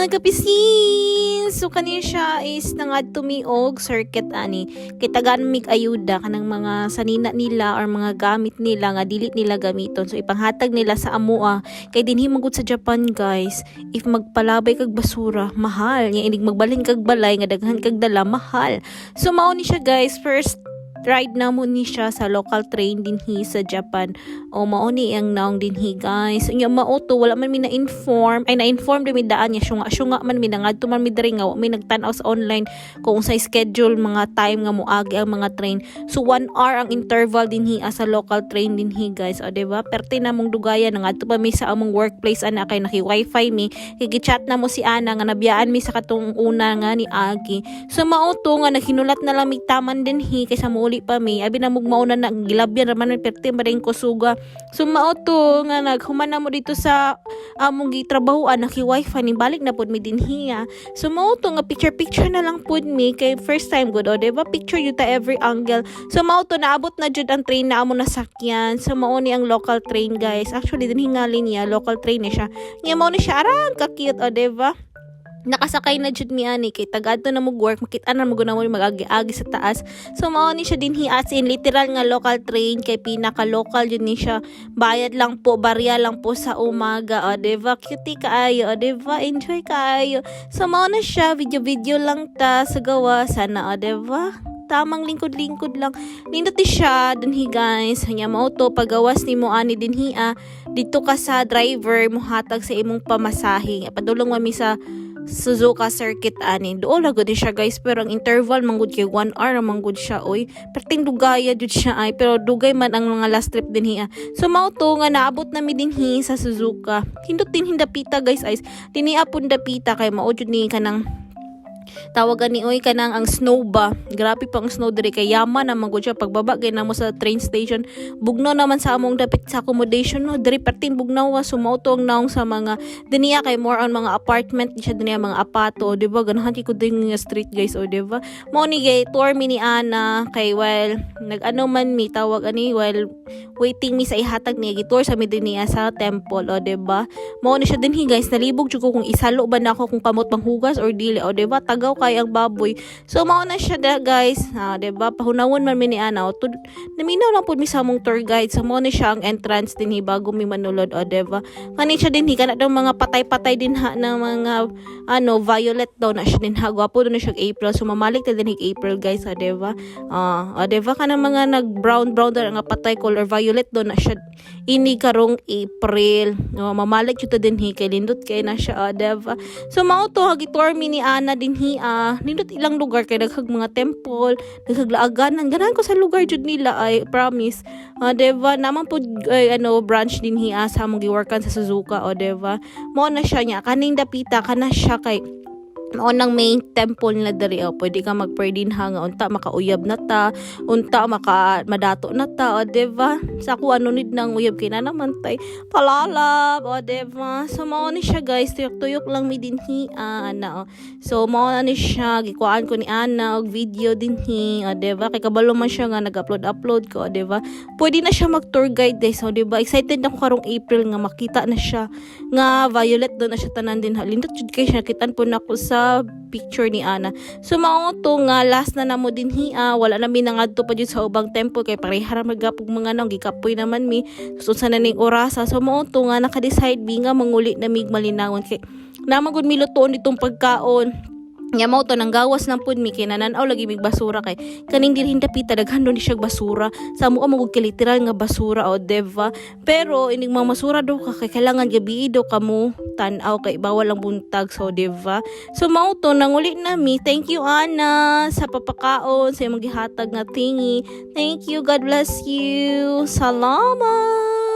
kapisin! So kani siya is nangad tumiog circuit ani. Kay tagaan mig ayuda kanang mga sanina nila or mga gamit nila nga dili nila gamiton. So ipanghatag nila sa amua. Kay dinhi magud sa Japan guys, if magpalabay kag basura, mahal. Nya inig magbalhin kag balay nga daghan kag dala, mahal. So mao ni siya guys, first ride na mo ni siya sa local train dinhi sa Japan. O mao ni ang naong dinhi guys. Unya mauto wala man mi na-inform din mi daan niya syunga man mi nangadto man mi diri nga wa mi nagtan-aw sa online kung unsay schedule mga time nga moagi ang mga train. So 1 hour ang interval dinhi sa local train dinhi guys. O diba? Perti na mong dugayan nangadto pa mi sa among workplace ana kay naki wifi mi. Kigi-chat na mo si Ana nga nabiyaan mi sa katong una nga ni Agi. So mauto nga naghinulat na lang mi taman dinhi kaysa mo pa mi abi na mugmauna na gilabyan raman perti maring kusuga. So mauto nga naghuman na mo dito sa among gitrabahoan naki wifi ni balik na pud mi dinhi. So mauto nga picture na lang pud mi kay first time gud o diba picture you ta every angle. So mauto naabot na jud ang train na amo nasakyan. So mao ni ang local train guys, actually dinhi nga linya local train ni siya nya mao ni siya arang ka cute o diba. Nakasakay na jud mi ani kay tagadto na mo work makita na mo guna mo magagi-agi sa taas. So mao ni siya dinhi as in literal nga local train kay pinaka local jud ni siya. Bayad lang po, barya lang po sa umaga. O diba cutie kaayo, o diba enjoy kaayo. So mao na siya video lang ta sa gawa sana o diba. Tamang lingkod-lingkod lang. Nindot siya dinhi guys. Hanya mao to pagawas nimo ani dinhi dito ka sa driver mo hatag sa imong pamasahe. Padulong mi sa Suzuka circuit ani. Doon lagod siya guys pero ang interval manggod kay 1 hour manggod siya oy. Perting dugaya jud siya ay pero dugay man ang mga last trip dinhi. So mao to nga naabot na mi dinhi sa Suzuka. Hindot din hindapita guys ay dinhi apon dapita kay mao jud ni kanang tawagan ni oy kanang ang snow ba. Grabe pang snow diri kay yaman na magud siya pagbaba gay na mo sa train station. Bugnaw naman sa among dapit sa accommodation no. Diri perting bugnaw sumauto ang naong sa mga diniya kay more on mga apartment siya diniya mga apato, di ba? Ganahan ko din nga street guys o di ba? Mo ni gay tour mi ni Ana kay while nag-ano man mi tawag ani while waiting mi sa ihatag niya gi-tour sa mi diniya sa temple o di ba? Mo ni siya dinhi guys nalibog jud ko kung isalo ba na ako kung kamot manghugas or dili o di ba? Tagaw kay ang baboy. So mao na siya guys. Diba? Pahunawon man mi ni Ana. Naminaw lang pud mi sa among tour guide. So mao na siya ang entrance dinhi bago mi manulod o diba? Kani siya dinhi kana daw mga patay-patay din ng mga violet daw na siya din ha. Gwapo na siya April. So mamalik ta dinhi April guys o diba? Diba kana mga nag brown nga patay color violet daw na siya ini karong April. Mamalik jud ta dinhi kay lindot kay na siya o diba? So mao to hagi-tour mi ni Ana dinhi nindot ilang lugar kay daghag mga temple, daghag laagan. Ganahan ko sa lugar jud nila ay promise. Diba naman pud branch dinhi sa among giworkan sa Suzuka o diba. Mo na siya nya kaning dapita kana siya kay maunang main temple nila diri pwede ka mag-pray din nga unta makauyab na ta unta madato na ta o diba sa ako nid nang uyab kina naman tay palalab o diba. So mao ni siya guys tuyok lang mi dinhi ana so mao ni siya gikuan ko ni Ana og video dinhi o diba kay kabalo man siya nga nag-upload ko o diba pwede na siya mag-tour guide guys o diba excited ako karong April nga makita na siya nga violet do na siya tanan din lindot jud kay siya kitan po nako sa picture ni Ana. So mao to nga last na namo dinhi wala na mi nangadto pa jud sa ubang temple kay parehara magapog mga nang gikapoy naman mi so sa naning orasa. So mao to nga naka-decide mi nga manguli na mig malinawon kay namagud mi lutoon itong pagkaon. Nya mao to nang gawas lang pud mi kay nananaw lagi mig basura kay kaning dili hindapita daghan do ni siya basura sa mo magud kay literal nga basura o diba pero ining mga basura do ka kay kailangan gabi do kamo tan-aw kay bawal lang buntag so diba. So mao to nanguli na mi. Thank you Ana sa papakaon sa imong gihatag nga tingi. Thank you, God bless you. Salamat.